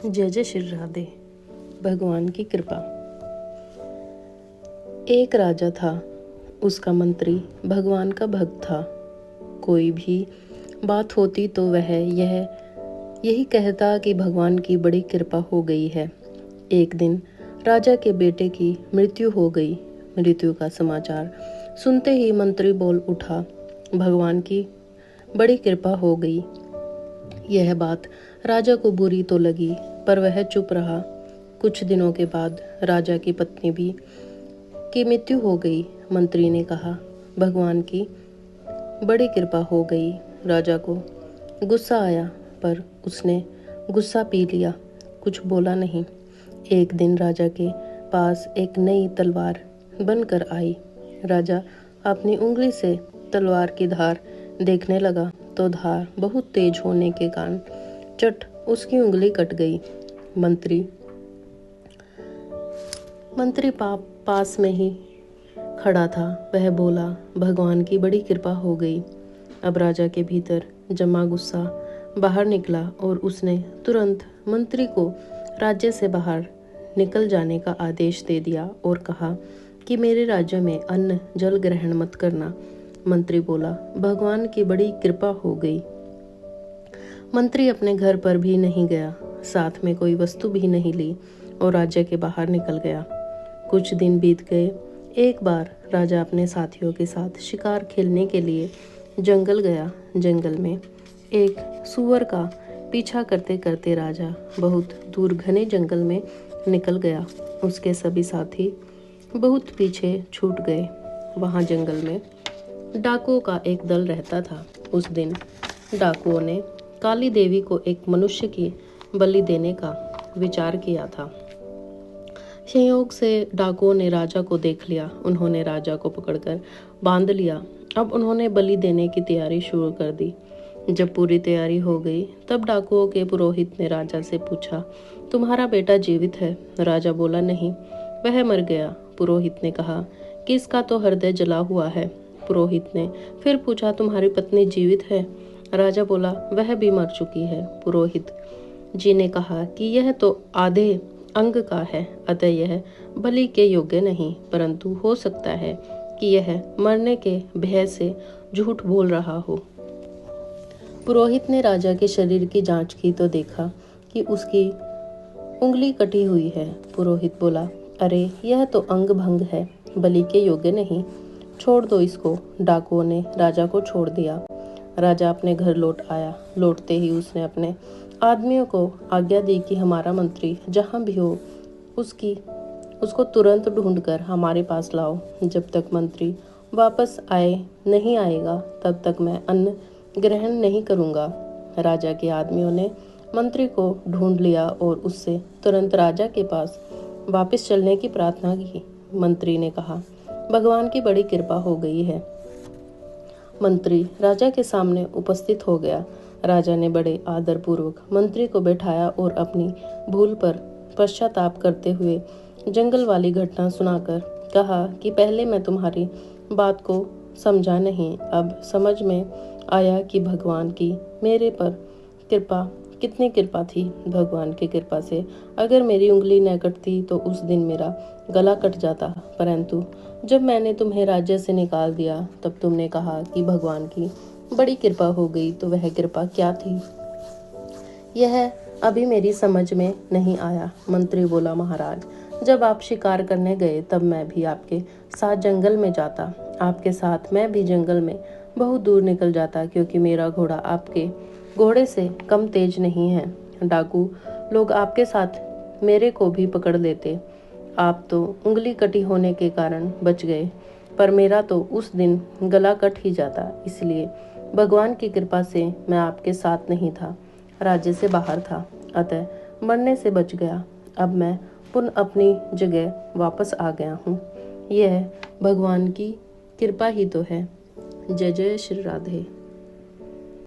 जय जय श्री राधे। भगवान की कृपा। एक राजा था, उसका मंत्री भगवान का भक्त था। कोई भी बात होती तो वह यही कहता कि भगवान की बड़ी कृपा हो गई है। एक दिन राजा के बेटे की मृत्यु हो गई। मृत्यु का समाचार सुनते ही मंत्री बोल उठा, भगवान की बड़ी कृपा हो गई। यह बात राजा को बुरी तो लगी, पर वह चुप रहा। कुछ दिनों के बाद राजा की पत्नी भी की मृत्यु हो गई। मंत्री ने कहा, भगवान की बड़ी कृपा हो गई। राजा को गुस्सा आया, पर उसने गुस्सा पी लिया, कुछ बोला नहीं। एक दिन राजा के पास एक नई तलवार बनकर आई। राजा अपनी उंगली से तलवार की धार देखने लगा तो धार बहुत तेज होने के कारण चट उसकी उंगली कट गई। मंत्री पास में ही खड़ा था। वह बोला, भगवान की बड़ी कृपा हो गई। अब राजा के भीतर जमा गुस्सा बाहर निकला और उसने तुरंत मंत्री को राज्य से बाहर निकल जाने का आदेश दे दिया और कहा कि मेरे राज्य में अन्न जल ग्रहण मत करना। मंत्री बोला, भगवान की बड़ी कृपा हो गई। मंत्री अपने घर पर भी नहीं गया, साथ में कोई वस्तु भी नहीं ली और राज्य के बाहर निकल गया। कुछ दिन बीत गए। एक बार राजा अपने साथियों के साथ शिकार खेलने के लिए जंगल गया। जंगल में एक सूअर का पीछा करते करते राजा बहुत दूर घने जंगल में निकल गया। उसके सभी साथी बहुत पीछे छूट गए। वहां जंगल में डाकुओं का एक दल रहता था। उस दिन डाकुओं ने काली देवी को एक मनुष्य की बलि देने का विचार किया था। संयोग से डाकुओं ने राजा को देख लिया। उन्होंने राजा को पकड़कर बांध लिया। अब उन्होंने बलि देने की तैयारी शुरू कर दी। जब पूरी तैयारी हो गई, तब डाकुओं के पुरोहित ने राजा से पूछा, तुम्हारा बेटा जीवित है? राजा बोला, नहीं, वह मर गया। पुरोहित ने कहा कि इसका तो हृदय जला हुआ है। पुरोहित ने फिर पूछा, तुम्हारी पत्नी जीवित है? राजा बोला, वह भी मर चुकी है। पुरोहित जी ने कहा कि यह तो आधे अंग का है, अतः यह बलि के योग्य नहीं, परंतु हो सकता है कि यह मरने के भय से झूठ बोल रहा हो। पुरोहित ने राजा के शरीर की जांच की तो देखा कि उसकी उंगली कटी हुई है। पुरोहित बोला, अरे यह तो अंग भंग है, बलि के योग्य नहीं, छोड़ दो इसको। डाकुओं ने राजा को छोड़ दिया। राजा अपने घर लौट आया। लौटते ही उसने अपने आदमियों को आज्ञा दी कि हमारा मंत्री जहाँ भी हो उसको तुरंत ढूंढकर हमारे पास लाओ। जब तक मंत्री वापस नहीं आएगा, तब तक मैं अन्न ग्रहण नहीं करूँगा। राजा के आदमियों ने मंत्री को ढूंढ लिया और उससे तुरंत राजा के पास वापस चलने की प्रार्थना की। मंत्री ने कहा, भगवान की बड़ी कृपा हो गई है। मंत्री राजा के सामने उपस्थित हो गया। राजा ने बड़े आदर पूर्वक मंत्री को बैठाया और अपनी भूल पर पश्चाताप करते हुए जंगल वाली घटना सुनाकर कहा कि पहले मैं तुम्हारी बात को समझा नहीं, अब समझ में आया कि भगवान की मेरे पर कितनी कृपा थी। भगवान की कृपा से अगर मेरी उंगली न कटती तो उस दिन मेरा गला कट जाता, परंतु जब मैंने तुम्हें राज्य से निकाल दिया तब तुमने कहा कि भगवान की बड़ी कृपा हो गई, तो वह कृपा क्या थी, यह अभी मेरी समझ में नहीं आया। मंत्री बोला, महाराज, जब आप शिकार करने गए तब मैं भी आपके साथ जंगल में जाता। आपके साथ मैं भी जंगल में बहुत दूर निकल जाता, क्योंकि मेरा घोड़ा आपके घोड़े से कम तेज नहीं है। डाकू लोग आपके साथ मेरे को भी पकड़ लेते। आप तो उंगली कटी होने के कारण बच गए, पर मेरा तो उस दिन गला कट ही जाता। इसलिए भगवान की कृपा से मैं आपके साथ नहीं था, राज्य से बाहर था, अतः मरने से बच गया। अब मैं पुनः अपनी जगह वापस आ गया हूँ। यह भगवान की कृपा ही तो है। जय जय श्री राधे।